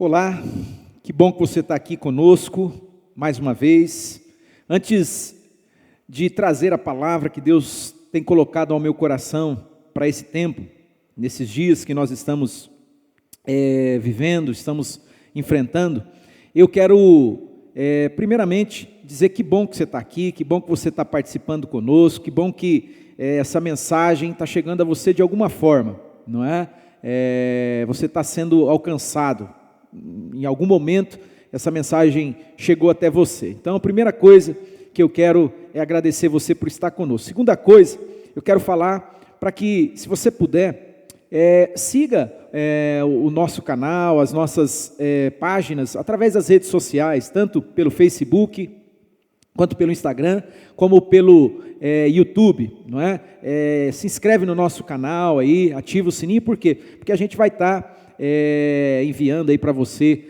Olá, que bom que você está aqui conosco, mais uma vez. Antes de trazer a palavra que Deus tem colocado ao meu coração para esse tempo, nesses dias que nós estamos vivendo, estamos enfrentando, eu quero primeiramente dizer que bom que você está aqui, que bom que você está participando conosco, que bom que essa mensagem está chegando a você de alguma forma, não é? Você está sendo alcançado. Em algum momento, essa mensagem chegou até você. Então, a primeira coisa que eu quero é agradecer você por estar conosco. Segunda coisa, eu quero falar para que, se você puder, siga o nosso canal, as nossas páginas, através das redes sociais, tanto pelo Facebook, quanto pelo Instagram, como pelo YouTube, não é? Se inscreve no nosso canal aí, ativa o sininho, por quê? Porque a gente vai estar enviando aí para você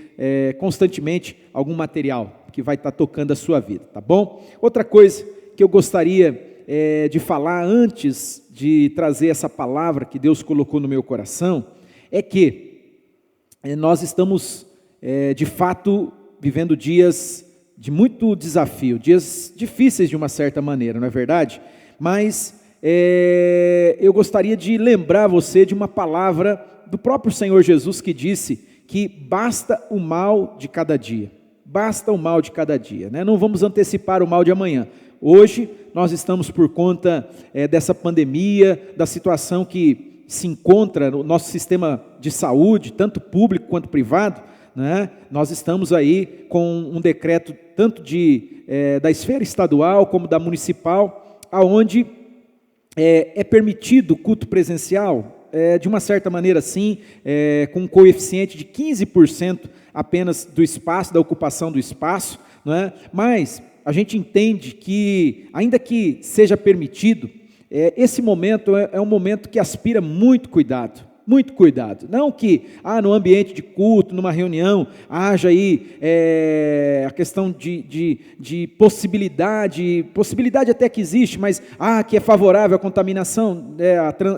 constantemente algum material que vai estar tocando a sua vida, tá bom? Outra coisa que eu gostaria de falar antes de trazer essa palavra que Deus colocou no meu coração, é que nós estamos de fato vivendo dias de muito desafio, dias difíceis de uma certa maneira, não é verdade? Mas eu gostaria de lembrar você de uma palavra do próprio Senhor Jesus, que disse que basta o mal de cada dia, basta o mal de cada dia, né? Não vamos antecipar o mal de amanhã. Hoje nós estamos por conta dessa pandemia, da situação que se encontra no nosso sistema de saúde, tanto público quanto privado, né? Nós estamos aí com um decreto tanto da esfera estadual como da municipal, aonde é permitido o culto presencial, de uma certa maneira sim, com um coeficiente de 15% apenas do espaço, da ocupação do espaço, não é? Mas a gente entende que, ainda que seja permitido, esse momento é um momento que aspira muito cuidado. Muito cuidado, não que no ambiente de culto, numa reunião, haja aí a questão de possibilidade até que existe, mas que é favorável à contaminação,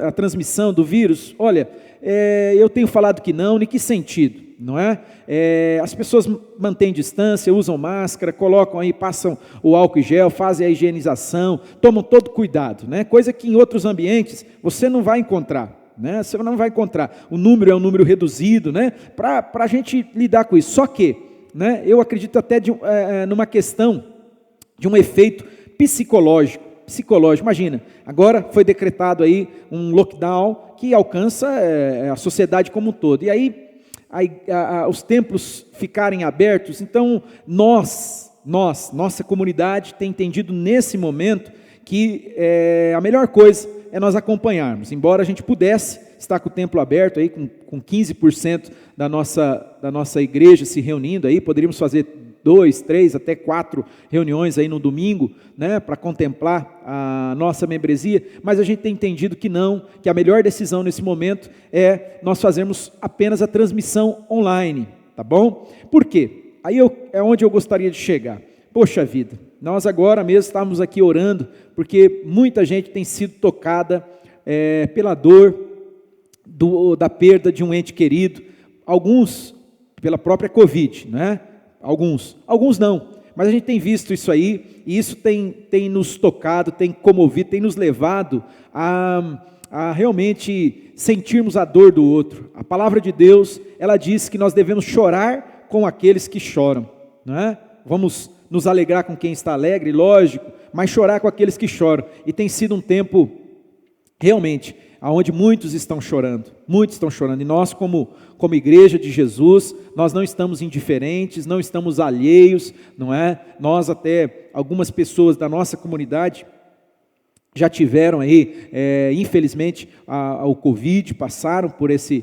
a transmissão do vírus. Olha, eu tenho falado que não, em que sentido, não é? As pessoas mantêm distância, usam máscara, colocam aí, passam o álcool em gel, fazem a higienização, tomam todo cuidado, né? Coisa que em outros ambientes você não vai encontrar. Né? Você não vai encontrar, o número é um número reduzido, né? Para a gente lidar com isso. Só que, né, eu acredito até numa questão de um efeito psicológico. Imagina, agora foi decretado aí um lockdown que alcança a sociedade como um todo, e aí os templos ficarem abertos. Então nossa comunidade tem entendido nesse momento que a melhor coisa é nós acompanharmos, embora a gente pudesse estar com o templo aberto aí, com 15% da nossa igreja se reunindo aí, poderíamos fazer 2, 3, até 4 reuniões aí no domingo, né, para contemplar a nossa membresia, mas a gente tem entendido que não, que a melhor decisão nesse momento é nós fazermos apenas a transmissão online, tá bom? Por quê? Aí é onde eu gostaria de chegar. Poxa vida, nós agora mesmo estamos aqui orando, porque muita gente tem sido tocada pela dor da perda de um ente querido, alguns pela própria Covid, né? Alguns não, mas a gente tem visto isso aí, e isso tem nos tocado, tem comovido, tem nos levado a realmente sentirmos a dor do outro. A palavra de Deus, ela diz que nós devemos chorar com aqueles que choram, não é? Vamos nos alegrar com quem está alegre, lógico, mas chorar com aqueles que choram. E tem sido um tempo, realmente, onde muitos estão chorando, e nós como igreja de Jesus, nós não estamos indiferentes, não estamos alheios, não é? Nós até, algumas pessoas da nossa comunidade, já tiveram aí, infelizmente, o Covid, passaram por essa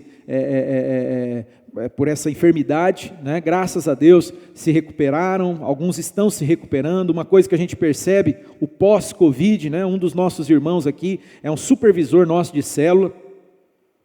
enfermidade, né? Graças a Deus se recuperaram, alguns estão se recuperando. Uma coisa que a gente percebe, o pós-Covid, né? Um dos nossos irmãos aqui é um supervisor nosso de célula,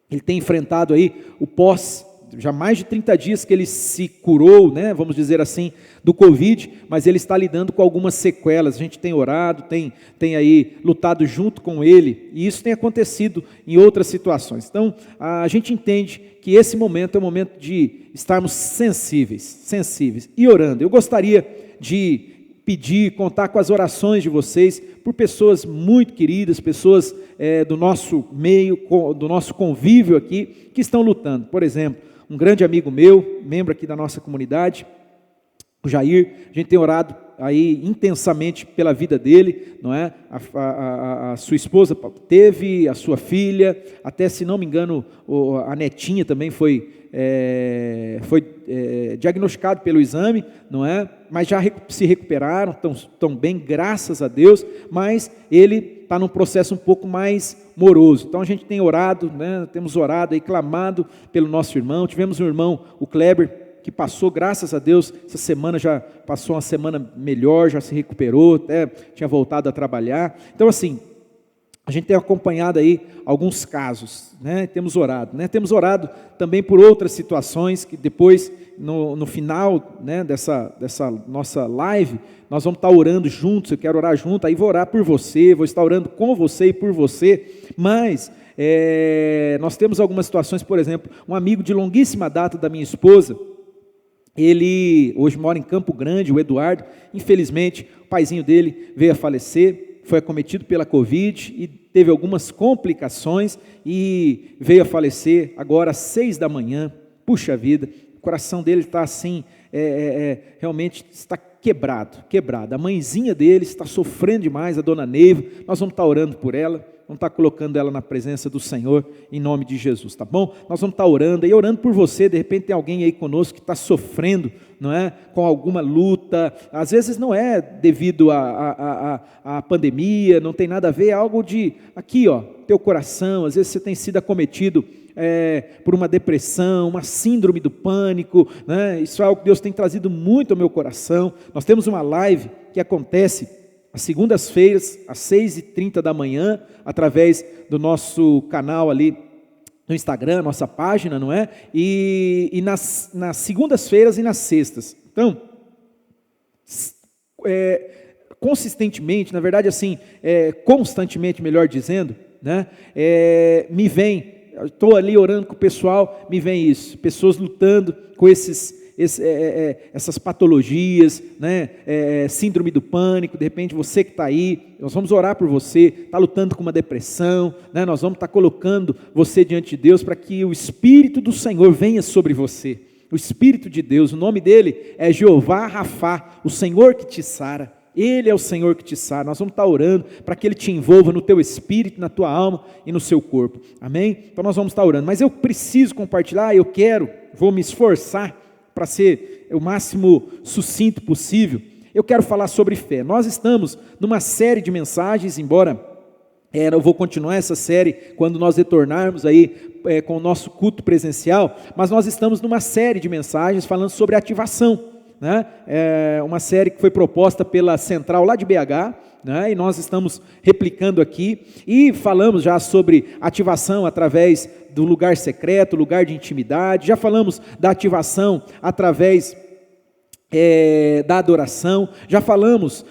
ele tem enfrentado aí o pós já mais de 30 dias que ele se curou, né, vamos dizer assim, do Covid, mas ele está lidando com algumas sequelas. A gente tem orado, tem aí lutado junto com ele, e isso tem acontecido em outras situações. Então, a gente entende que esse momento é o momento de estarmos sensíveis e orando. Eu gostaria de pedir, contar com as orações de vocês, por pessoas muito queridas, pessoas do nosso meio, do nosso convívio aqui, que estão lutando. Por exemplo, um grande amigo meu, membro aqui da nossa comunidade, o Jair, a gente tem orado aí intensamente pela vida dele, não é? A sua esposa teve, a sua filha, até se não me engano, a netinha também foi diagnosticado pelo exame, não é? Mas já se recuperaram, estão bem, graças a Deus, mas ele está num processo um pouco mais moroso. Então a gente tem orado, né? Temos orado e clamado pelo nosso irmão. Tivemos um irmão, o Kleber, que passou, graças a Deus, essa semana já passou uma semana melhor, já se recuperou, até tinha voltado a trabalhar. Então assim, a gente tem acompanhado aí alguns casos, né? Temos orado também por outras situações que depois, no final, né, dessa nossa live, nós vamos estar orando juntos. Eu quero orar junto, aí vou orar por você, vou estar orando com você e por você, mas nós temos algumas situações. Por exemplo, um amigo de longuíssima data da minha esposa, ele hoje mora em Campo Grande, o Eduardo. Infelizmente, o paizinho dele veio a falecer, foi acometido pela Covid e teve algumas complicações e veio a falecer agora às 6 da manhã. Puxa vida, o coração dele está assim, realmente está quebrado. A mãezinha dele está sofrendo demais, a dona Neiva. Nós vamos estar orando por ela, vamos estar colocando ela na presença do Senhor, em nome de Jesus, tá bom? Nós vamos estar orando, e orando por você. De repente tem alguém aí conosco que está sofrendo, não é? Com alguma luta, às vezes não é devido à pandemia, não tem nada a ver, é algo de, aqui ó, teu coração. Às vezes você tem sido acometido por uma depressão, uma síndrome do pânico, né? Isso é algo que Deus tem trazido muito ao meu coração. Nós temos uma live que acontece às segundas-feiras, às 6h30 da manhã, através do nosso canal ali no Instagram, nossa página, não é? E nas segundas-feiras e nas sextas. Então, consistentemente, na verdade assim, constantemente, melhor dizendo, né? Me vem, estou ali orando com o pessoal, me vem isso, pessoas lutando com essas patologias, né? Síndrome do pânico. De repente você que está aí, nós vamos orar por você, está lutando com uma depressão, né? Nós vamos estar colocando você diante de Deus para que o Espírito do Senhor venha sobre você. O Espírito de Deus, o nome dele é Jeová Rafá, o Senhor que te sara. Ele é o Senhor que te sara. Nós vamos estar orando para que Ele te envolva no teu espírito, na tua alma e no seu corpo, amém? Então nós vamos estar orando, mas eu preciso compartilhar, vou me esforçar para ser o máximo sucinto possível. Eu quero falar sobre fé. Nós estamos numa série de mensagens, embora eu vou continuar essa série quando nós retornarmos aí com o nosso culto presencial, mas nós estamos numa série de mensagens falando sobre ativação, né? Uma série que foi proposta pela Central lá de BH, né? E nós estamos replicando aqui, e falamos já sobre ativação através do lugar secreto, lugar de intimidade. Já falamos da ativação através da adoração. Já falamos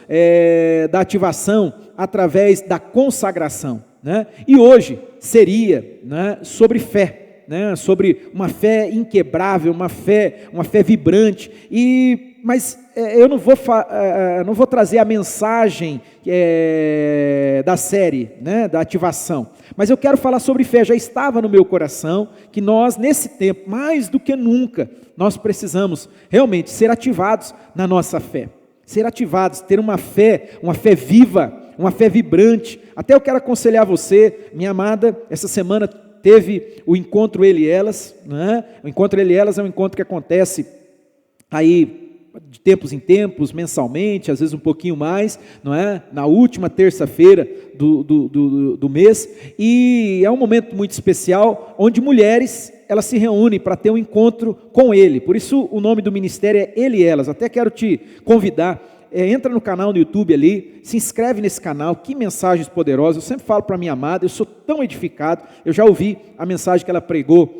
da ativação através da consagração, né? E hoje seria, né, sobre fé, né? Sobre uma fé inquebrável, uma fé vibrante. Mas eu não vou trazer a mensagem da série, né, da ativação, mas eu quero falar sobre fé. Já estava no meu coração que nós, nesse tempo, mais do que nunca, nós precisamos realmente ser ativados na nossa fé, ser ativados, ter uma fé viva, uma fé vibrante. Até eu quero aconselhar você, minha amada, essa semana teve o Encontro Ele e Elas, né? O Encontro Ele e Elas é um encontro que acontece aí de tempos em tempos, mensalmente, às vezes um pouquinho mais, não é? Na última terça-feira do mês, e é um momento muito especial, onde mulheres, elas se reúnem para ter um encontro com Ele. Por isso o nome do ministério é Ele e Elas. Até quero te convidar, entra no canal no YouTube ali, se inscreve nesse canal, que mensagens poderosas. Eu sempre falo para minha amada, eu sou tão edificado, eu já ouvi a mensagem que ela pregou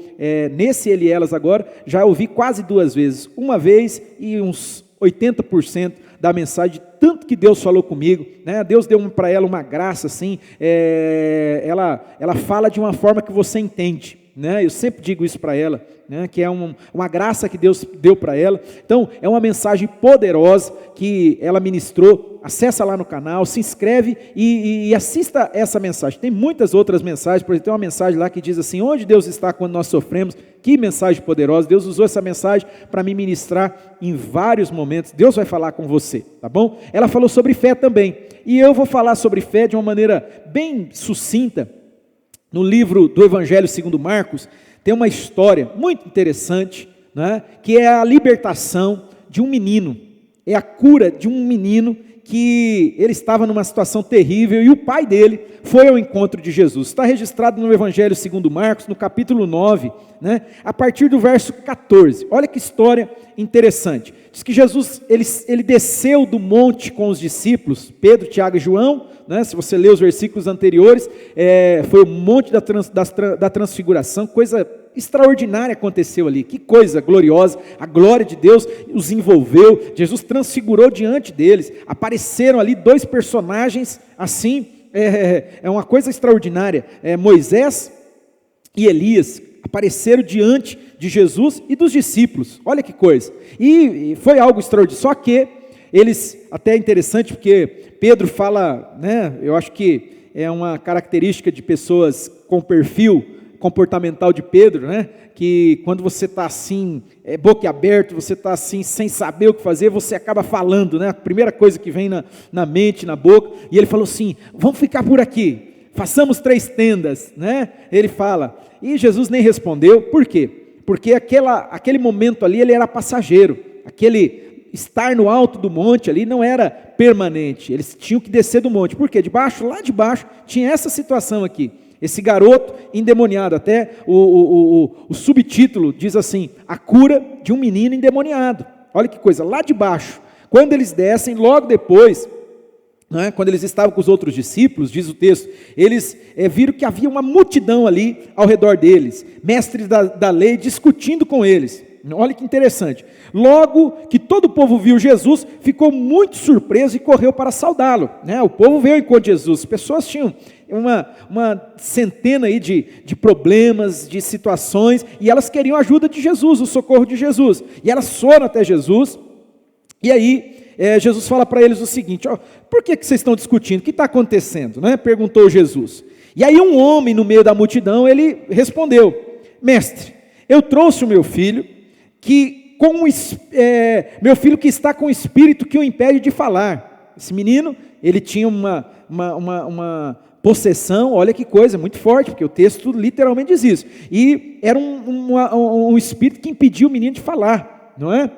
nesse Ele e Elas agora, já ouvi quase 2 vezes, uma vez e uns 80% da mensagem, tanto que Deus falou comigo, né? Deus deu para ela uma graça assim, ela fala de uma forma que você entende, né? Eu sempre digo isso para ela, né? Que é uma graça que Deus deu para ela. Então é uma mensagem poderosa que ela ministrou. Acessa lá no canal, se inscreve e assista essa mensagem. Tem muitas outras mensagens, por exemplo, tem uma mensagem lá que diz assim: onde Deus está quando nós sofremos? Que mensagem poderosa. Deus usou essa mensagem para me ministrar em vários momentos. Deus vai falar com você, tá bom? Ela falou sobre fé também, e eu vou falar sobre fé de uma maneira bem sucinta. No livro do Evangelho segundo Marcos, tem uma história muito interessante, né, que é a libertação de um menino, é a cura de um menino que ele estava numa situação terrível e o pai dele foi ao encontro de Jesus. Está registrado no Evangelho segundo Marcos, no capítulo 9, né, a partir do verso 14. Olha que história interessante. Diz que Jesus, ele desceu do monte com os discípulos, Pedro, Tiago e João, né, se você ler os versículos anteriores, foi o monte da transfiguração, coisa extraordinária aconteceu ali, que coisa gloriosa, a glória de Deus os envolveu, Jesus transfigurou diante deles, apareceram ali 2 personagens assim, é uma coisa extraordinária, Moisés e Elias, apareceram diante de Jesus e dos discípulos, olha que coisa, e foi algo extraordinário, só que eles, até é interessante porque Pedro fala, né, eu acho que é uma característica de pessoas com perfil comportamental de Pedro, né, que quando você está assim, boca aberta, você está assim, sem saber o que fazer, você acaba falando, né, a primeira coisa que vem na mente, na boca, e ele falou assim, vamos ficar por aqui, façamos 3 tendas, né, ele fala, e Jesus nem respondeu, por quê? Porque aquele momento ali, ele era passageiro, aquele estar no alto do monte ali não era permanente, eles tinham que descer do monte, porque lá de baixo, tinha essa situação aqui, esse garoto endemoniado, até o subtítulo diz assim, a cura de um menino endemoniado, olha que coisa, lá de baixo, quando eles descem, logo depois, né, quando eles estavam com os outros discípulos, diz o texto, eles viram que havia uma multidão ali ao redor deles, mestres da lei discutindo com eles. Olha que interessante, logo que todo o povo viu Jesus, ficou muito surpreso e correu para saudá-lo, né? O povo veio ao encontro de Jesus, as pessoas tinham uma centena aí de problemas, de situações, e elas queriam a ajuda de Jesus, o socorro de Jesus, e elas foram até Jesus, e aí Jesus fala para eles o seguinte, por que vocês estão discutindo, o que está acontecendo, né? Perguntou Jesus, e aí um homem no meio da multidão, ele respondeu, mestre, eu trouxe o meu filho, meu filho que está com o espírito que o impede de falar. Esse menino, ele tinha uma possessão, olha que coisa, muito forte, porque o texto literalmente diz isso, e era um espírito que impediu o menino de falar, não é?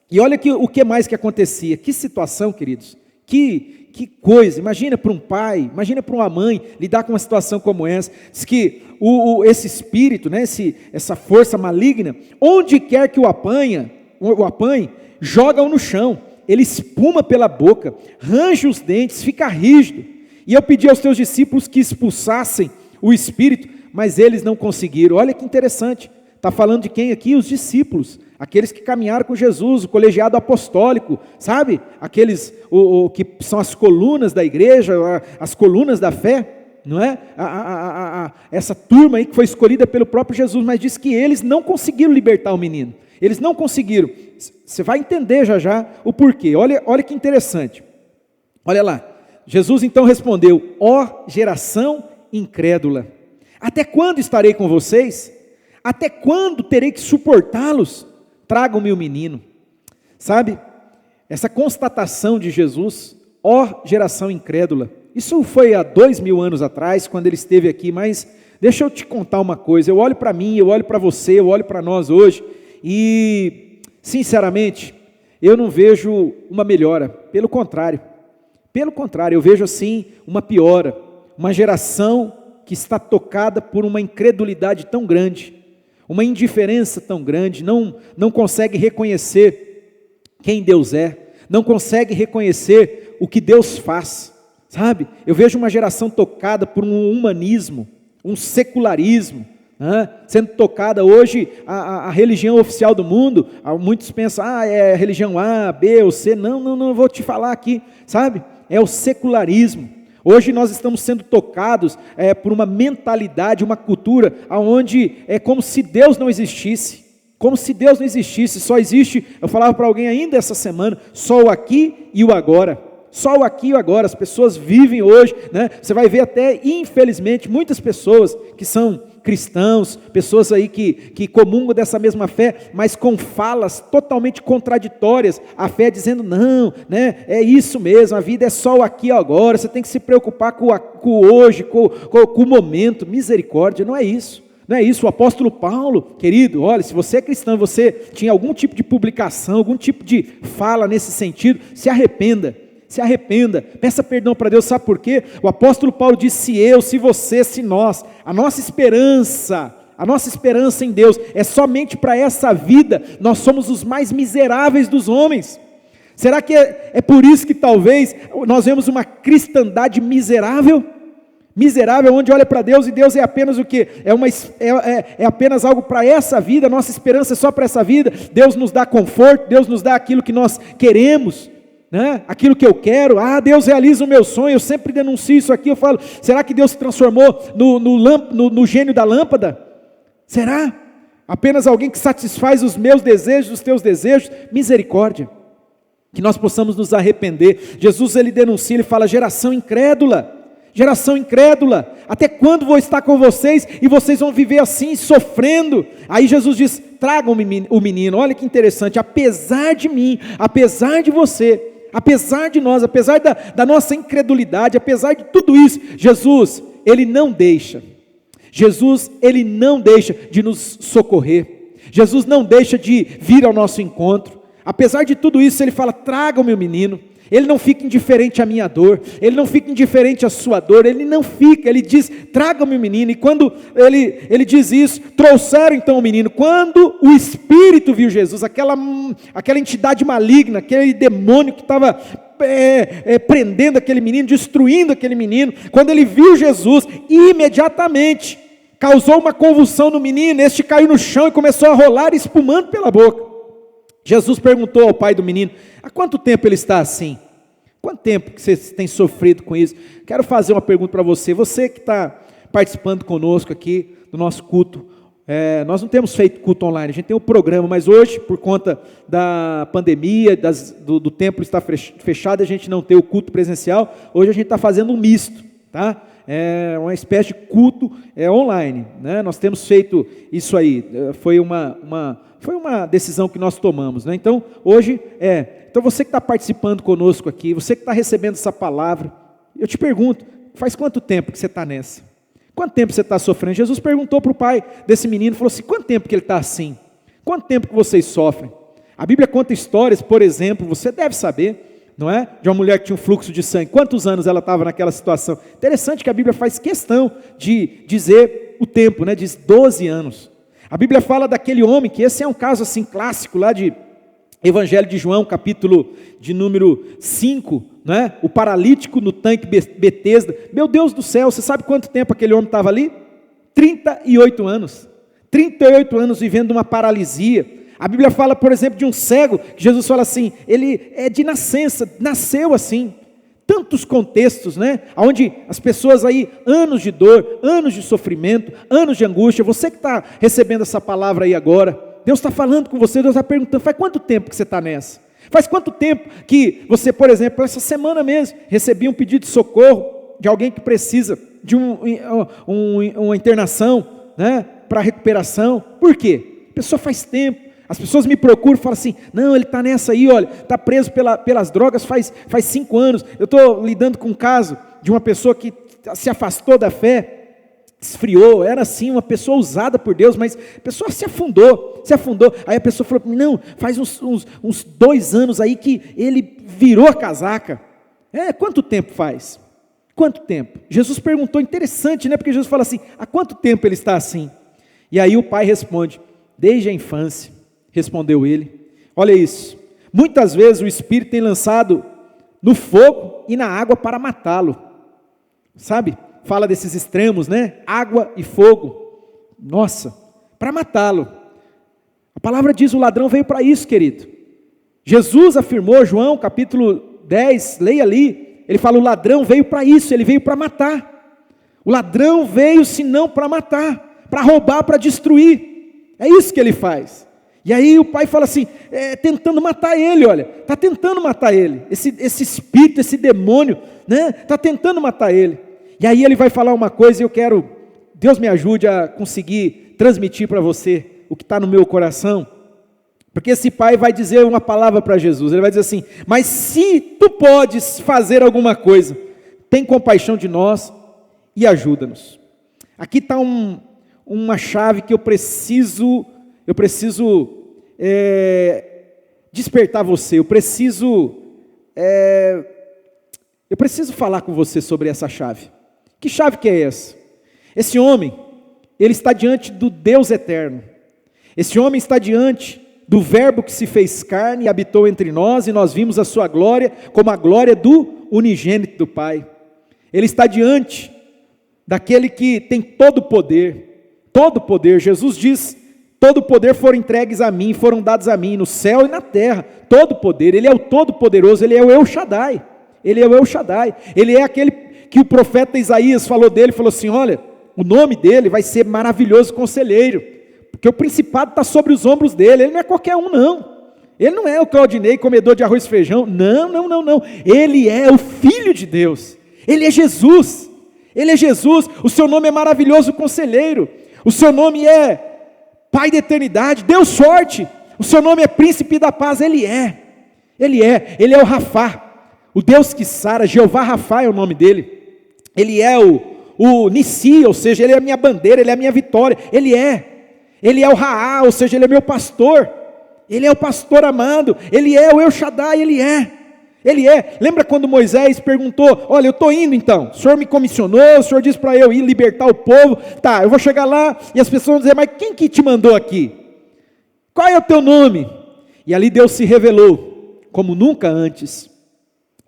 E olha o que mais que acontecia, que situação, queridos, que coisa, imagina para um pai, imagina para uma mãe lidar com uma situação como essa, diz que esse espírito, né, essa força maligna, onde quer que o apanhe, joga-o no chão, ele espuma pela boca, range os dentes, fica rígido, e eu pedi aos teus discípulos que expulsassem o espírito, mas eles não conseguiram. Olha que interessante, está falando de quem aqui? Os discípulos, aqueles que caminharam com Jesus, o colegiado apostólico, sabe? Aqueles que são as colunas da igreja, as colunas da fé, não é? Essa turma aí que foi escolhida pelo próprio Jesus, mas diz que eles não conseguiram libertar o menino, eles não conseguiram, você vai entender já o porquê, olha que interessante, olha lá, Jesus então respondeu, ó geração incrédula, até quando estarei com vocês? Até quando terei que suportá-los? Tragam-me o menino, sabe, essa constatação de Jesus, ó geração incrédula, isso foi há 2000 anos atrás, quando ele esteve aqui, mas deixa eu te contar uma coisa, eu olho para mim, eu olho para você, eu olho para nós hoje, e sinceramente, eu não vejo uma melhora, pelo contrário, eu vejo assim, uma piora, uma geração que está tocada por uma incredulidade tão grande, uma indiferença tão grande, não consegue reconhecer quem Deus é, não consegue reconhecer o que Deus faz, sabe? Eu vejo uma geração tocada por um humanismo, um secularismo, sendo tocada hoje a religião oficial do mundo. Muitos pensam, é religião A, B ou C. Não, vou te falar aqui, sabe? É o secularismo. Hoje nós estamos sendo tocados por uma mentalidade, uma cultura, onde é como se Deus não existisse. Como se Deus não existisse, só existe, eu falava para alguém ainda essa semana, só o aqui e o agora. Só o aqui e o agora. As pessoas vivem hoje, né? Você vai ver até, infelizmente, muitas pessoas que são cristãos, pessoas aí que comungam dessa mesma fé, mas com falas totalmente contraditórias, a fé dizendo, não, né, é isso mesmo, a vida é só o aqui e agora, você tem que se preocupar com o hoje, com o momento. Misericórdia, não é isso. Não é isso. O apóstolo Paulo, querido, olha, se você é cristão, você tinha algum tipo de publicação, algum tipo de fala nesse sentido, se arrependa, peça perdão para Deus. Sabe por quê? O apóstolo Paulo disse, se eu, se você, se nós, a nossa esperança em Deus é somente para essa vida, nós somos os mais miseráveis dos homens. Será que é por isso que talvez nós vemos uma cristandade miserável? Miserável, onde olha para Deus e Deus é apenas o quê? É apenas algo para essa vida, nossa esperança é só para essa vida. Deus nos dá conforto, Deus nos dá aquilo que nós queremos, né? Aquilo que eu quero. Deus realiza o meu sonho. Eu sempre denuncio isso aqui, eu falo, será que Deus se transformou no gênio da lâmpada? Será? Apenas alguém que satisfaz os meus desejos, os teus desejos? Misericórdia, que nós possamos nos arrepender. Jesus, ele denuncia, ele fala, geração incrédula, até quando vou estar com vocês e vocês vão viver assim, sofrendo? Aí Jesus diz, tragam o menino. Olha que interessante, apesar de mim, apesar de você, apesar de nós, apesar da nossa incredulidade, apesar de tudo isso, Jesus, ele não deixa de nos socorrer, Jesus não deixa de vir ao nosso encontro. Apesar de tudo isso, ele fala, tragam o meu menino. Ele não fica indiferente à minha dor, ele não fica indiferente à sua dor, ele diz, traga-me o menino. E quando ele diz isso, trouxeram então o menino. Quando o Espírito viu Jesus, aquela entidade maligna, aquele demônio que estava prendendo aquele menino, destruindo aquele menino, quando ele viu Jesus, imediatamente causou uma convulsão no menino, este caiu no chão e começou a rolar, espumando pela boca. Jesus perguntou ao pai do menino, há quanto tempo ele está assim? Quanto tempo que você tem sofrido com isso? Quero fazer uma pergunta para você que está participando conosco aqui do nosso culto. Nós não temos feito culto online, a gente tem um programa, mas hoje, por conta da pandemia, do templo estar fechado, a gente não tem o culto presencial. Hoje a gente está fazendo um misto, tá? É uma espécie de culto online, né? Nós temos feito isso aí, foi uma decisão que nós tomamos, né? Então, hoje, então você que está participando conosco aqui, você que está recebendo essa palavra, eu te pergunto, faz quanto tempo que você está nessa? Quanto tempo você está sofrendo? Jesus perguntou para o pai desse menino, falou assim, quanto tempo que ele está assim? Quanto tempo que vocês sofrem? A Bíblia conta histórias, por exemplo, você deve saber, não é? De uma mulher que tinha um fluxo de sangue. Quantos anos ela estava naquela situação? Interessante que a Bíblia faz questão de dizer o tempo, né? Diz 12 anos. A Bíblia fala daquele homem, que esse é um caso assim clássico lá de Evangelho de João, capítulo de número 5, né? O paralítico no tanque Betesda. Meu Deus do céu, você sabe quanto tempo aquele homem estava ali? 38 anos. 38 anos vivendo uma paralisia. A Bíblia fala, por exemplo, de um cego, que Jesus fala assim, ele é de nascença, nasceu assim. Tantos contextos, né? Onde as pessoas aí, anos de dor, anos de sofrimento, anos de angústia. Você que está recebendo essa palavra aí agora, Deus está falando com você, Deus está perguntando, faz quanto tempo que você está nessa? Faz quanto tempo que você, por exemplo, essa semana mesmo, recebia um pedido de socorro de alguém que precisa de uma internação, né? Para recuperação? Por quê? A pessoa faz tempo. As pessoas me procuram e falam assim, não, ele está nessa aí, olha, está preso pelas drogas faz 5 anos, eu estou lidando com um caso de uma pessoa que se afastou da fé, esfriou, era assim, uma pessoa usada por Deus, mas a pessoa se afundou, aí a pessoa falou, não, faz uns 2 anos aí que ele virou a casaca. Quanto tempo faz? Quanto tempo? Jesus perguntou, interessante, né, porque Jesus fala assim, há quanto tempo ele está assim? E aí o pai responde, desde a infância. Respondeu ele, olha isso, Muitas vezes o Espírito tem lançado no fogo e na água para matá-lo. Sabe? Fala desses extremos, né? Água e fogo. Nossa, para matá-lo. A palavra diz: o ladrão veio para isso, querido. Jesus afirmou, João capítulo 10, leia ali. Ele fala: o ladrão veio para isso, ele veio para matar. O ladrão veio senão para matar, para roubar, para destruir. É isso que ele faz. E aí o pai fala assim, tentando matar ele, olha, está tentando matar ele, esse espírito, esse demônio, né, está tentando matar ele. E aí ele vai falar uma coisa, e eu quero, Deus me ajude a conseguir transmitir para você o que está no meu coração, porque esse pai vai dizer uma palavra para Jesus, ele vai dizer assim: mas se tu podes fazer alguma coisa, tem compaixão de nós e ajuda-nos. Aqui está uma chave que eu preciso despertar você, eu preciso falar com você sobre essa chave. Que chave que é essa? Esse homem, ele está diante do Deus eterno, esse homem está diante do verbo que se fez carne e habitou entre nós, e nós vimos a sua glória como a glória do unigênito do Pai. Ele está diante daquele que tem todo o poder. Jesus diz: todo o poder foram entregues a mim, foram dados a mim, no céu e na terra, todo o poder. Ele é o Todo-Poderoso, Ele é o El Shaddai, Ele é aquele que o profeta Isaías falou dele, falou assim: olha, o nome dele vai ser Maravilhoso Conselheiro, porque o principado está sobre os ombros dele. Ele não é qualquer um, não. Ele não é o Claudinei, comedor de arroz e feijão, não, ele é o Filho de Deus, Ele é Jesus, o seu nome é Maravilhoso Conselheiro, o seu nome é Pai da eternidade, Deus forte, o seu nome é Príncipe da paz. Ele é o Rafá, o Deus que sara. Jeová Rafá é o nome dele. Ele é o Nissi, ou seja, Ele é a minha bandeira, Ele é a minha vitória. Ele é o Raá, ou seja, Ele é meu pastor, Ele é o pastor amado, Ele é o El Shaddai, Ele é. Lembra quando Moisés perguntou: olha, eu estou indo então, o Senhor me comissionou, o Senhor disse para eu ir libertar o povo, tá, eu vou chegar lá, e as pessoas vão dizer: mas quem que te mandou aqui? Qual é o teu nome? E ali Deus se revelou como nunca antes.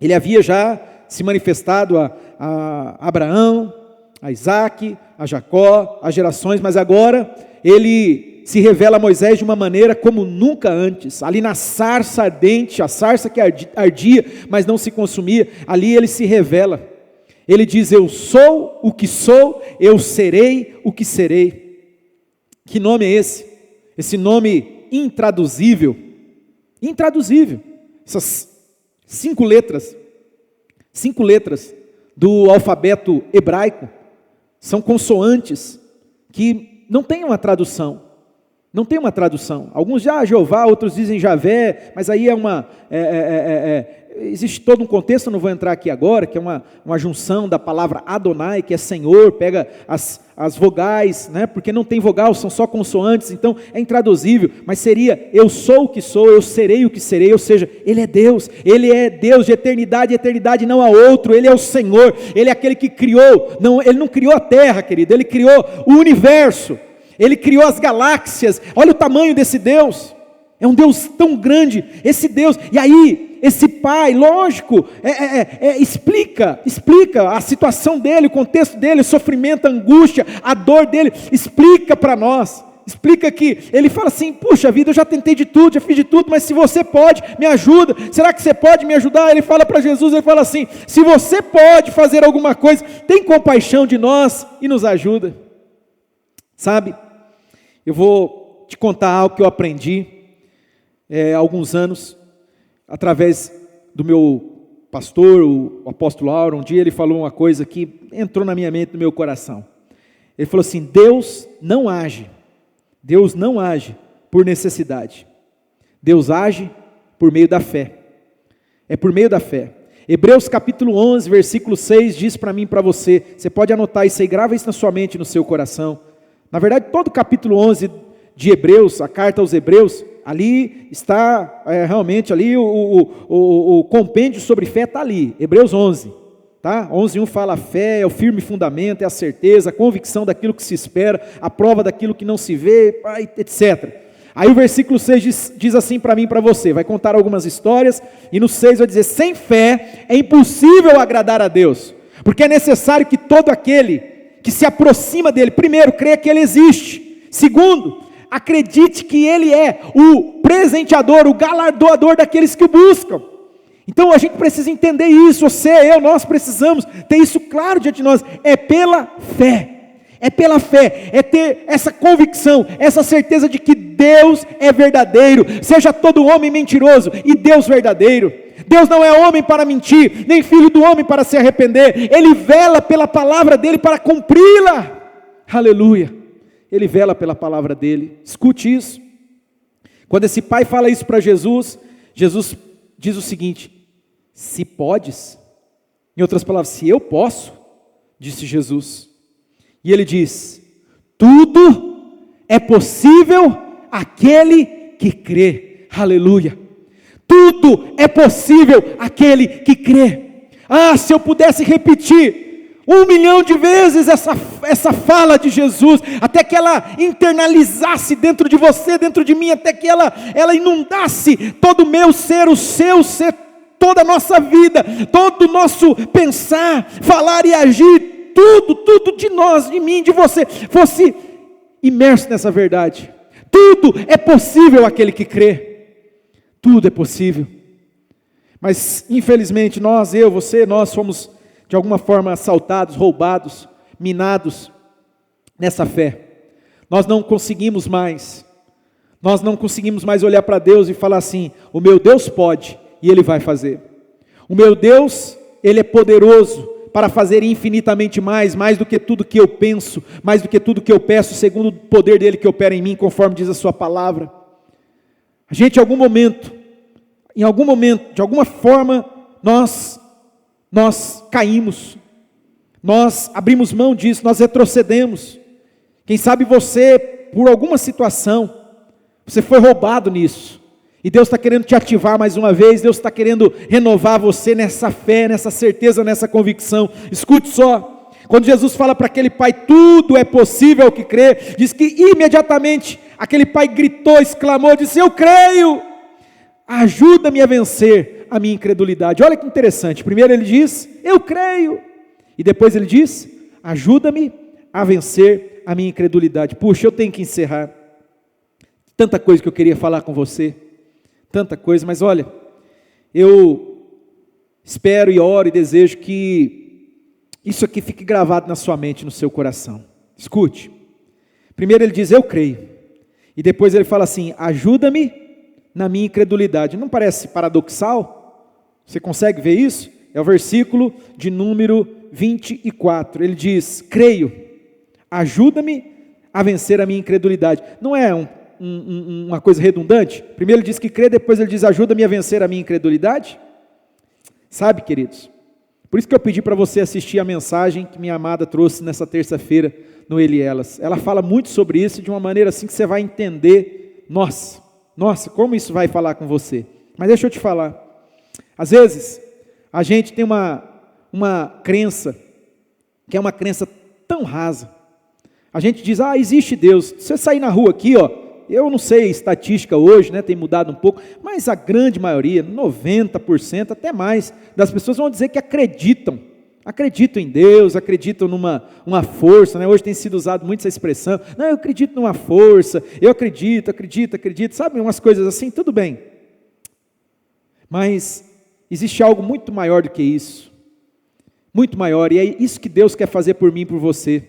Ele havia já se manifestado a Abraão, a Isaac, a Jacó, as gerações, mas agora Ele se revela a Moisés de uma maneira como nunca antes. Ali na sarça ardente, a sarça que ardia, mas não se consumia, ali Ele se revela. Ele diz: eu sou o que sou, eu serei o que serei. Que nome é esse? Esse nome intraduzível. Essas 5 letras do alfabeto hebraico, são consoantes que não tem uma tradução. Alguns já Jeová, outros dizem Javé, mas aí existe todo um contexto, eu não vou entrar aqui agora, que é uma junção da palavra Adonai, que é Senhor, pega as vogais, né, porque não tem vogal, são só consoantes, então é intraduzível, mas seria: eu sou o que sou, eu serei o que serei, ou seja, Ele é Deus de eternidade, não há outro. Ele é o Senhor, Ele é aquele que criou, Ele não criou a terra, querido, Ele criou o universo, Ele criou as galáxias. Olha o tamanho desse Deus, é um Deus tão grande, esse Deus. E aí, esse Pai, lógico, explica a situação dele, o contexto dele, o sofrimento, a angústia, a dor dele, explica para nós, explica que ele fala assim: puxa vida, eu já tentei de tudo, já fiz de tudo, mas se você pode, me ajuda. Será que você pode me ajudar? Ele fala para Jesus, ele fala assim: se você pode fazer alguma coisa, tem compaixão de nós e nos ajuda. Sabe, eu vou te contar algo que eu aprendi há alguns anos, através do meu pastor, o apóstolo Lauro. Um dia ele falou uma coisa que entrou na minha mente, no meu coração. Ele falou assim: Deus não age por necessidade, Deus age por meio da fé, é por meio da fé. Hebreus capítulo 11, versículo 6 diz para mim e para você, você pode anotar isso aí, grava isso na sua mente, no seu coração. Na verdade, todo o capítulo 11 de Hebreus, a carta aos Hebreus, ali está realmente ali o compêndio sobre fé está ali, Hebreus 11, tá? 11:1 fala: a fé é o firme fundamento, é a certeza, a convicção daquilo que se espera, a prova daquilo que não se vê, etc. Aí o versículo 6 diz assim para mim e para você, vai contar algumas histórias, e no 6 vai dizer: sem fé é impossível agradar a Deus, porque é necessário que todo aquele que se aproxima dele, primeiro, creia que ele existe, segundo, acredite que ele é o presenteador, o galardoador daqueles que o buscam. Então a gente precisa entender isso, você, eu, nós precisamos ter isso claro diante de nós, é pela fé. É pela fé, é ter essa convicção, essa certeza de que Deus é verdadeiro, seja todo homem mentiroso e Deus verdadeiro. Deus não é homem para mentir, nem filho do homem para se arrepender, Ele vela pela palavra dEle para cumpri-la, aleluia, Ele vela pela palavra dEle, escute isso, quando esse pai fala isso para Jesus, Jesus diz o seguinte: se podes, em outras palavras, se eu posso, disse Jesus, e ele diz: tudo é possível àquele que crê, aleluia, tudo é possível àquele que crê. Ah, se eu pudesse repetir 1 milhão de vezes essa fala de Jesus, até que ela internalizasse dentro de você, dentro de mim, até que ela inundasse todo o meu ser, o seu ser, toda a nossa vida, todo o nosso pensar, falar e agir, tudo de nós, de mim, de você, fosse imerso nessa verdade. Tudo é possível àquele que crê, tudo é possível, mas infelizmente nós, eu, você, nós fomos de alguma forma assaltados, roubados, minados nessa fé. Nós não conseguimos mais olhar para Deus e falar assim: o meu Deus pode e Ele vai fazer, o meu Deus, Ele é poderoso para fazer infinitamente mais do que tudo que eu penso, mais do que tudo que eu peço, segundo o poder dEle que opera em mim, conforme diz a sua palavra. A gente, em algum momento, de alguma forma, nós caímos, nós abrimos mão disso, nós retrocedemos. Quem sabe você, por alguma situação, você foi roubado nisso, e Deus está querendo te ativar mais uma vez, Deus está querendo renovar você nessa fé, nessa certeza, nessa convicção. Escute só, quando Jesus fala para aquele pai: tudo é possível ao que crê, diz que imediatamente aquele pai gritou, exclamou, disse: eu creio, ajuda-me a vencer a minha incredulidade. Olha que interessante, primeiro ele diz: eu creio, e depois ele diz: ajuda-me a vencer a minha incredulidade. Puxa, eu tenho que encerrar, tanta coisa que eu queria falar com você, tanta coisa, mas olha, eu espero e oro e desejo que isso aqui fique gravado na sua mente, no seu coração. Escute, primeiro ele diz: eu creio, e depois ele fala assim: ajuda-me na minha incredulidade. Não parece paradoxal? Você consegue ver isso? É o versículo de número 24, ele diz: creio, ajuda-me a vencer a minha incredulidade. Não é uma coisa redundante? Primeiro ele diz que crê, depois ele diz: ajuda-me a vencer a minha incredulidade. Sabe, queridos, por isso que eu pedi para você assistir a mensagem que minha amada trouxe nessa terça-feira no Ele e Elas. Ela fala muito sobre isso de uma maneira assim que você vai entender. Nossa, como isso vai falar com você. Mas deixa eu te falar, às vezes a gente tem uma crença, que é uma crença tão rasa. A gente diz: existe Deus. Se você sair na rua aqui, eu não sei estatística hoje, né, tem mudado um pouco, mas a grande maioria, 90%, até mais, das pessoas vão dizer que acreditam em Deus, acreditam numa força, né? Hoje tem sido usado muito essa expressão: não, eu acredito numa força, eu acredito, sabe, umas coisas assim, tudo bem, mas existe algo muito maior do que isso, muito maior, e é isso que Deus quer fazer por mim e por você,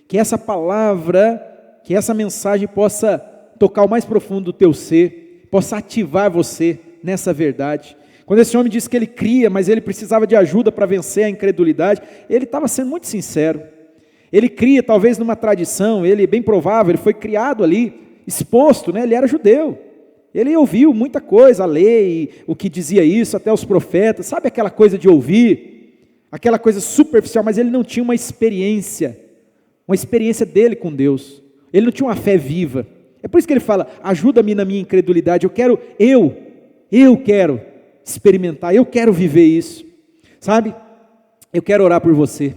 que essa palavra, que essa mensagem possa tocar o mais profundo do teu ser, possa ativar você nessa verdade. Quando esse homem disse que ele cria, mas ele precisava de ajuda para vencer a incredulidade, ele estava sendo muito sincero. Ele cria talvez numa tradição, ele é bem provável, ele foi criado ali, exposto, né? Ele era judeu, ele ouviu muita coisa, a lei, o que dizia isso, até os profetas, sabe aquela coisa de ouvir, aquela coisa superficial, mas ele não tinha uma experiência dele com Deus, ele não tinha uma fé viva. É por isso que ele fala: ajuda-me na minha incredulidade. Eu quero experimentar, eu quero viver isso, sabe? Eu quero orar por você,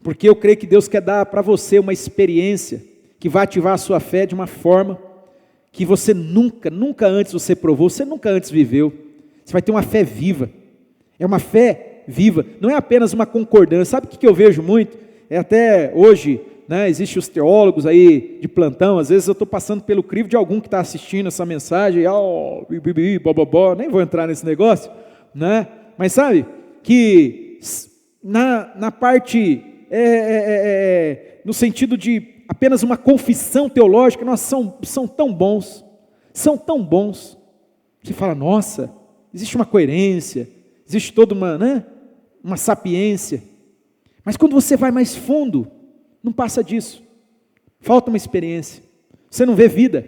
porque eu creio que Deus quer dar para você uma experiência que vai ativar a sua fé de uma forma que você nunca antes você provou, você nunca antes viveu. Você vai ter uma fé viva. É uma fé viva, não é apenas uma concordância. Sabe o que eu vejo muito? É até hoje, né, existem os teólogos aí de plantão, às vezes eu estou passando pelo crivo de algum que está assistindo essa mensagem, nem vou entrar nesse negócio, né? Mas sabe, que na parte, no sentido de apenas uma confissão teológica, nós são tão bons, você fala, nossa, existe uma coerência, existe toda uma sapiência, mas quando você vai mais fundo, não passa disso, falta uma experiência, você não vê vida,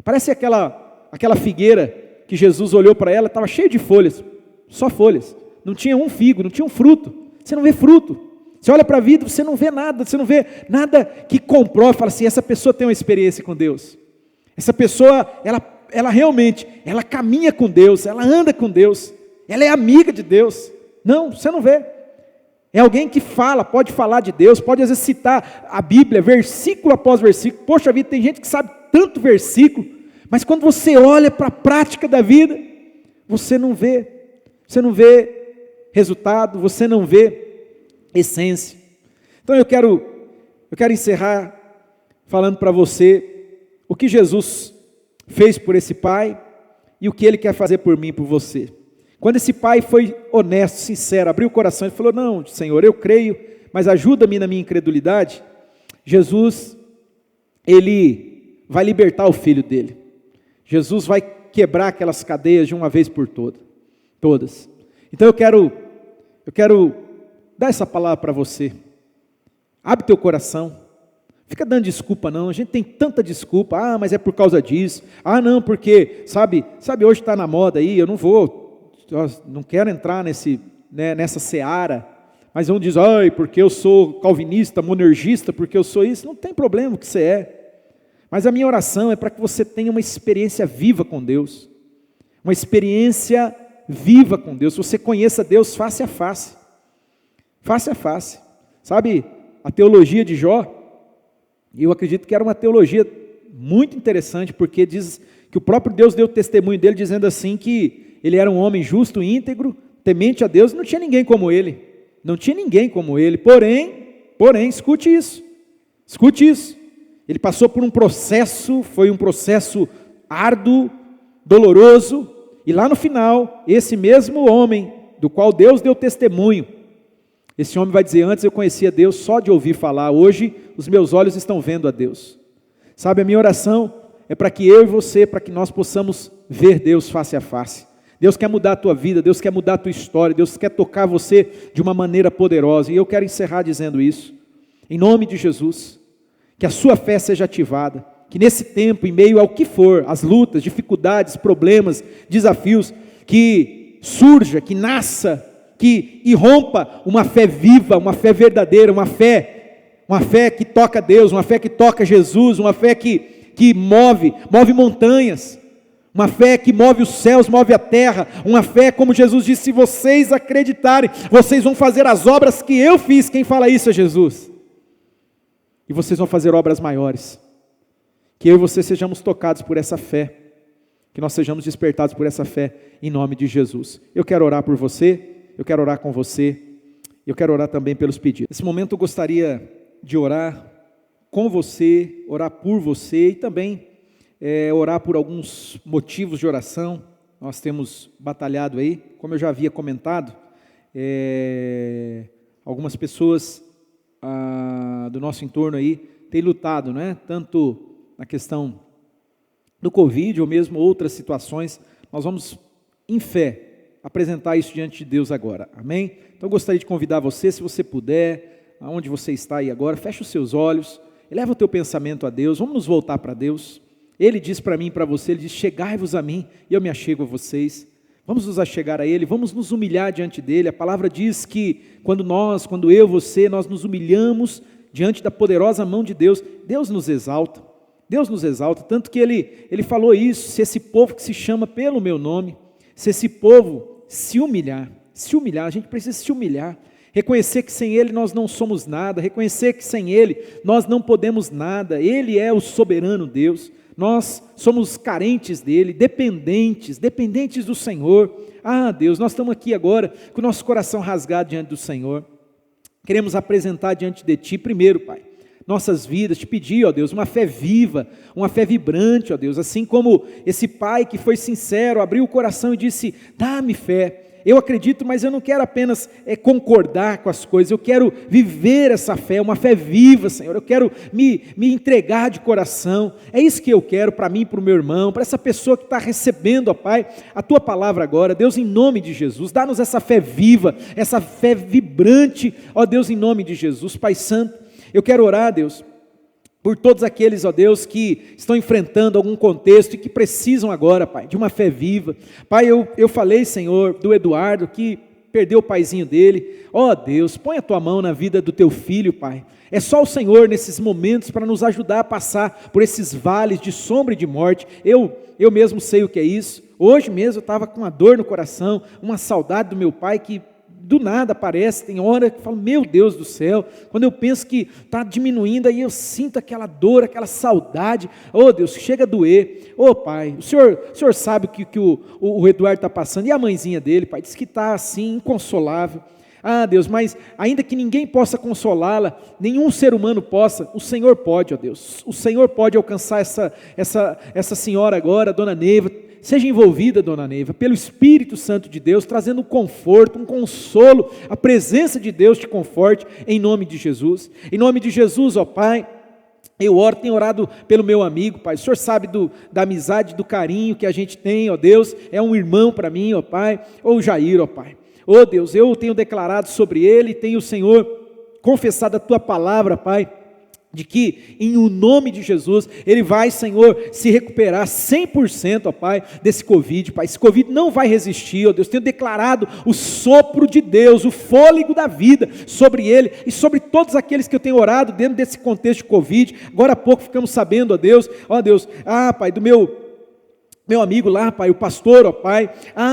parece aquela figueira que Jesus olhou para ela, estava cheia de folhas, só folhas, não tinha um figo, não tinha um fruto, você não vê fruto, você olha para a vida, você não vê nada que comprove, fala assim, essa pessoa tem uma experiência com Deus, essa pessoa, ela realmente, ela caminha com Deus, ela anda com Deus, ela é amiga de Deus. Não, você não vê. É alguém que pode falar de Deus, pode às vezes citar a Bíblia, versículo após versículo. Poxa vida, tem gente que sabe tanto versículo, mas quando você olha para a prática da vida, você não vê resultado, você não vê essência. Então eu quero encerrar falando para você o que Jesus fez por esse pai e o que ele quer fazer por mim e por você. Quando esse pai foi honesto, sincero, abriu o coração e falou, não, Senhor, eu creio, mas ajuda-me na minha incredulidade, Jesus, ele vai libertar o filho dele. Jesus vai quebrar aquelas cadeias de uma vez por todas. Então eu quero dar essa palavra para você. Abre teu coração. Fica dando desculpa não, a gente tem tanta desculpa, mas é por causa disso, não, porque, sabe hoje está na moda aí, eu não quero entrar nessa seara, mas um diz, porque eu sou calvinista, monergista, porque eu sou isso, não tem problema o que você é, mas a minha oração é para que você tenha uma experiência viva com Deus, uma experiência viva com Deus, você conheça Deus face a face, sabe, a teologia de Jó, e eu acredito que era uma teologia muito interessante, porque diz que o próprio Deus deu testemunho dele, dizendo assim que ele era um homem justo, íntegro, temente a Deus, não tinha ninguém como ele, porém, escute isso, ele passou por um processo, foi um processo árduo, doloroso, e lá no final, esse mesmo homem, do qual Deus deu testemunho, esse homem vai dizer, antes eu conhecia Deus só de ouvir falar, hoje os meus olhos estão vendo a Deus. Sabe, a minha oração é para que eu e você, para que nós possamos ver Deus face a face. Deus quer mudar a tua vida, Deus quer mudar a tua história, Deus quer tocar você de uma maneira poderosa. E eu quero encerrar dizendo isso, em nome de Jesus, que a sua fé seja ativada, que nesse tempo, em meio ao que for, as lutas, dificuldades, problemas, desafios, que surja, que nasça, que irrompa uma fé viva, uma fé verdadeira, uma fé que toca Deus, uma fé que toca Jesus, uma fé que move montanhas, uma fé que move os céus, move a terra, uma fé como Jesus disse, se vocês acreditarem, vocês vão fazer as obras que eu fiz. Quem fala isso é Jesus, e vocês vão fazer obras maiores, que eu e você sejamos tocados por essa fé, que nós sejamos despertados por essa fé, em nome de Jesus. Eu quero orar por você, eu quero orar com você, eu quero orar também pelos pedidos. Nesse momento eu gostaria de orar com você, orar por você e também orar por alguns motivos de oração. Nós temos batalhado aí, como eu já havia comentado, algumas pessoas do nosso entorno aí têm lutado, né? Tanto na questão do Covid ou mesmo outras situações. Nós vamos, em fé, apresentar isso diante de Deus agora, amém? Então eu gostaria de convidar você, se você puder, aonde você está aí agora, feche os seus olhos, eleva o teu pensamento a Deus, vamos nos voltar para Deus. Ele diz para mim e para você, ele diz, chegai-vos a mim e eu me achego a vocês. Vamos nos achegar a Ele, vamos nos humilhar diante dEle. A palavra diz que quando eu, você, nós nos humilhamos diante da poderosa mão de Deus, Deus nos exalta, tanto que Ele falou isso, se esse povo que se chama pelo meu nome, se esse povo se humilhar, a gente precisa se humilhar, reconhecer que sem Ele nós não somos nada, reconhecer que sem Ele nós não podemos nada, Ele é o soberano Deus, nós somos carentes dele, dependentes do Senhor. Deus, nós estamos aqui agora com o nosso coração rasgado diante do Senhor. Queremos apresentar diante de Ti primeiro, Pai, nossas vidas, te pedir, ó Deus, uma fé viva, uma fé vibrante, ó Deus, assim como esse pai que foi sincero, abriu o coração e disse, dá-me fé. Eu acredito, mas eu não quero apenas concordar com as coisas, eu quero viver essa fé, uma fé viva, Senhor, eu quero me entregar de coração. É isso que eu quero para mim, para o meu irmão, para essa pessoa que está recebendo, ó Pai, a Tua palavra agora. Deus, em nome de Jesus, dá-nos essa fé viva, essa fé vibrante, ó Deus, em nome de Jesus. Pai Santo, eu quero orar, Deus, por todos aqueles, ó Deus, que estão enfrentando algum contexto e que precisam agora, Pai, de uma fé viva. Pai, eu falei, Senhor, do Eduardo, que perdeu o paizinho dele. Ó Deus, põe a Tua mão na vida do Teu filho, Pai. É só o Senhor nesses momentos para nos ajudar a passar por esses vales de sombra e de morte. Eu mesmo sei o que é isso. Hoje mesmo eu estava com uma dor no coração, uma saudade do meu pai que do nada aparece, tem hora que eu falo, meu Deus do céu, quando eu penso que está diminuindo, aí eu sinto aquela dor, aquela saudade, Deus, chega a doer. Pai, o senhor sabe o que o Eduardo está passando, e a mãezinha dele, Pai, diz que está assim, inconsolável. Deus, mas ainda que ninguém possa consolá-la, nenhum ser humano possa, o Senhor pode, ó Deus, o Senhor pode alcançar essa senhora agora, Dona Neiva. Seja envolvida, Dona Neiva, pelo Espírito Santo de Deus, trazendo um conforto, um consolo, a presença de Deus te conforte, em nome de Jesus. Em nome de Jesus, ó Pai, eu tenho orado pelo meu amigo, Pai. O Senhor sabe da amizade, do carinho que a gente tem, ó Deus, é um irmão para mim, ó Pai, o Jair, ó Pai. Deus, eu tenho declarado sobre ele, tenho, Senhor, confessado a Tua palavra, Pai, de que em o nome de Jesus, ele vai, Senhor, se recuperar 100%, ó Pai, desse Covid, Pai. Esse Covid não vai resistir, ó Deus. Tenho declarado o sopro de Deus, o fôlego da vida sobre ele e sobre todos aqueles que eu tenho orado dentro desse contexto de Covid. Agora há pouco ficamos sabendo, ó Deus, Pai, do meu amigo lá, Pai, o pastor, ó Pai,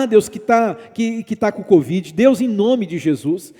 Deus, que tá com Covid. Deus, em nome de Jesus,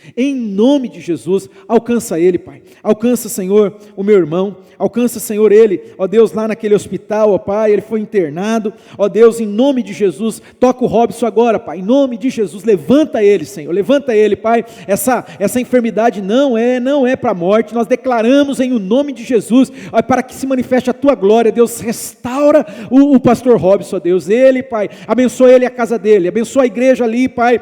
alcança ele, Pai, alcança, Senhor, o meu irmão, alcança, Senhor, ele, ó Deus, lá naquele hospital, ó Pai, ele foi internado, ó Deus, em nome de Jesus, toca o Robson agora, Pai, em nome de Jesus, levanta ele, Senhor, levanta ele, Pai, essa enfermidade não é para a morte, nós declaramos em o nome de Jesus, ó, para que se manifeste a Tua glória, Deus, restaura o pastor Robson, ó Deus, ele, Pai, abençoa ele e a casa dele, abençoa a igreja ali, Pai,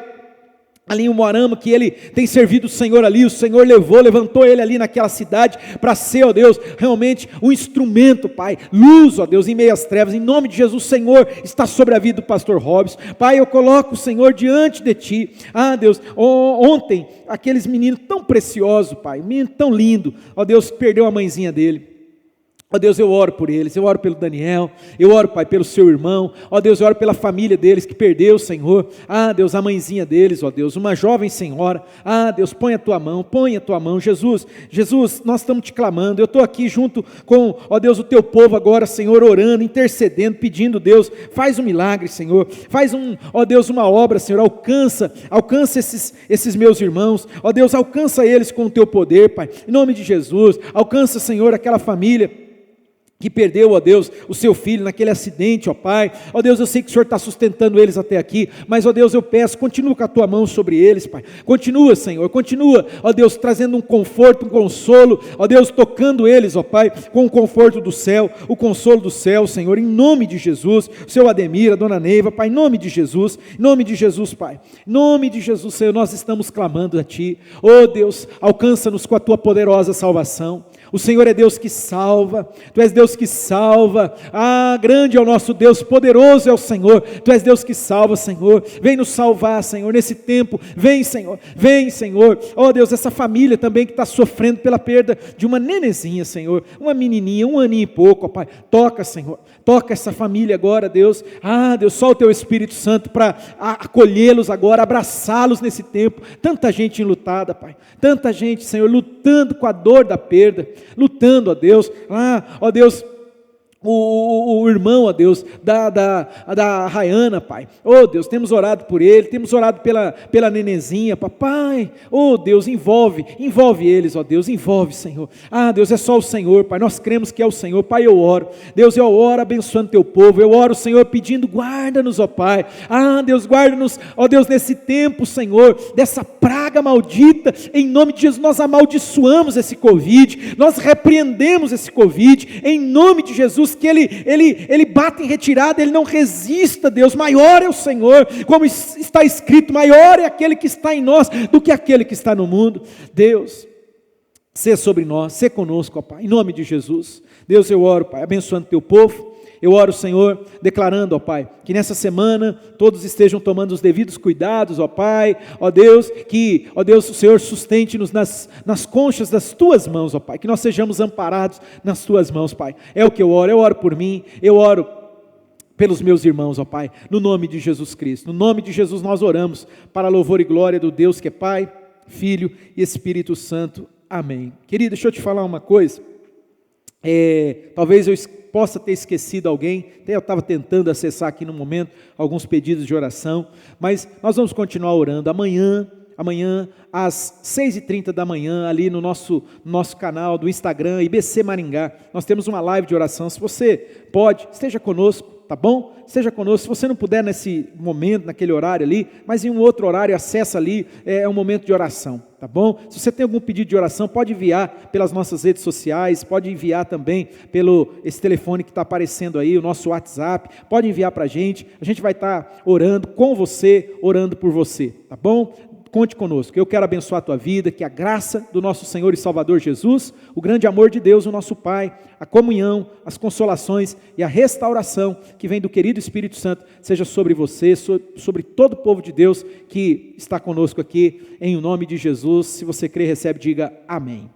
ali em Umuarama, que ele tem servido o Senhor ali, o Senhor levantou ele ali naquela cidade, para ser, ó Deus, realmente um instrumento, Pai, luz, ó Deus, em meio às trevas, em nome de Jesus. O Senhor está sobre a vida do pastor Robson, Pai, eu coloco o Senhor diante de Ti, Deus, ontem, aqueles meninos tão preciosos, Pai, um menino tão lindo, ó Deus, perdeu a mãezinha dele. Ó Deus, eu oro por eles, eu oro pelo Daniel, eu oro, Pai, pelo seu irmão, ó Deus, eu oro pela família deles que perdeu, Senhor, Deus, a mãezinha deles, ó Deus, uma jovem senhora, Deus, põe a Tua mão, Jesus, nós estamos Te clamando, eu estou aqui junto com, ó Deus, o Teu povo agora, Senhor, orando, intercedendo, pedindo, Deus, faz um milagre, Senhor, faz ó Deus, uma obra, Senhor, alcança esses meus irmãos, ó Deus, alcança eles com o Teu poder, Pai, em nome de Jesus, alcança, Senhor, aquela família que perdeu, ó Deus, o seu filho naquele acidente, ó Pai, ó Deus, eu sei que o Senhor está sustentando eles até aqui, mas, ó Deus, eu peço, continua com a Tua mão sobre eles, Pai, continua, Senhor, continua, ó Deus, trazendo um conforto, um consolo, ó Deus, tocando eles, ó Pai, com o conforto do céu, o consolo do céu, Senhor, em nome de Jesus, o seu Ademir, a Dona Neiva, Pai, em nome de Jesus, Pai, em nome de Jesus, Senhor, nós estamos clamando a Ti, ó Deus, alcança-nos com a Tua poderosa salvação. O Senhor é Deus que salva, Tu és Deus que salva, grande é o nosso Deus, poderoso é o Senhor, Tu és Deus que salva, Senhor, vem nos salvar, Senhor, nesse tempo, vem, Senhor, ó Deus, essa família também que está sofrendo pela perda de uma nenezinha, Senhor, uma menininha, 1 aninho e pouco, ó Pai, toca, Senhor, toca essa família agora, Deus, Deus, só o Teu Espírito Santo para acolhê-los agora, abraçá-los nesse tempo, tanta gente enlutada, Pai, tanta gente, Senhor, lutando com a dor da perda, lutando, ó Deus, o irmão, ó Deus, da Rayana, Pai. Oh Deus, temos orado por ele, temos orado pela nenenzinha, papai. Oh Deus, envolve eles, ó Deus, envolve, Senhor. Ah Deus, é só o Senhor, Pai, nós cremos que é o Senhor. Pai, eu oro, Deus, eu oro abençoando teu povo, eu oro, Senhor, pedindo, guarda-nos, ó Pai. Ah Deus, guarda-nos, ó Deus, nesse tempo, Senhor, dessa praga maldita, em nome de Jesus. Nós amaldiçoamos esse Covid, nós repreendemos esse Covid, em nome de Jesus, que ele bata em retirada, ele não resista, Deus. Maior é o Senhor, como está escrito, maior é aquele que está em nós do que aquele que está no mundo. Deus, sê sobre nós, sê conosco, ó Pai, em nome de Jesus. Deus, eu oro, Pai, abençoando teu povo. Eu oro, Senhor, declarando, ó Pai, que nessa semana todos estejam tomando os devidos cuidados, ó Pai, ó Deus, que, ó Deus, o Senhor sustente-nos nas conchas das Tuas mãos, ó Pai, que nós sejamos amparados nas Tuas mãos, Pai. É o que eu oro por mim, eu oro pelos meus irmãos, ó Pai, no nome de Jesus Cristo. No nome de Jesus nós oramos, para louvor e glória do Deus que é Pai, Filho e Espírito Santo. Amém. Querido, deixa eu te falar uma coisa. Talvez eu possa ter esquecido alguém, até eu estava tentando acessar aqui no momento alguns pedidos de oração, mas nós vamos continuar orando amanhã às 6h30 da manhã, ali no nosso canal do Instagram, IBC Maringá, nós temos uma live de oração. Se você pode, esteja conosco, tá bom? Esteja conosco. Se você não puder nesse momento, naquele horário ali, mas em um outro horário, acessa ali, é um momento de oração, tá bom? Se você tem algum pedido de oração, pode enviar pelas nossas redes sociais, pode enviar também esse telefone que está aparecendo aí, o nosso WhatsApp, pode enviar para a gente vai estar orando com você, orando por você, tá bom? Conte conosco. Eu quero abençoar a tua vida, que a graça do nosso Senhor e Salvador Jesus, o grande amor de Deus, o nosso Pai, a comunhão, as consolações e a restauração que vem do querido Espírito Santo, seja sobre você, sobre todo o povo de Deus que está conosco aqui, em nome de Jesus. Se você crê, recebe, diga amém.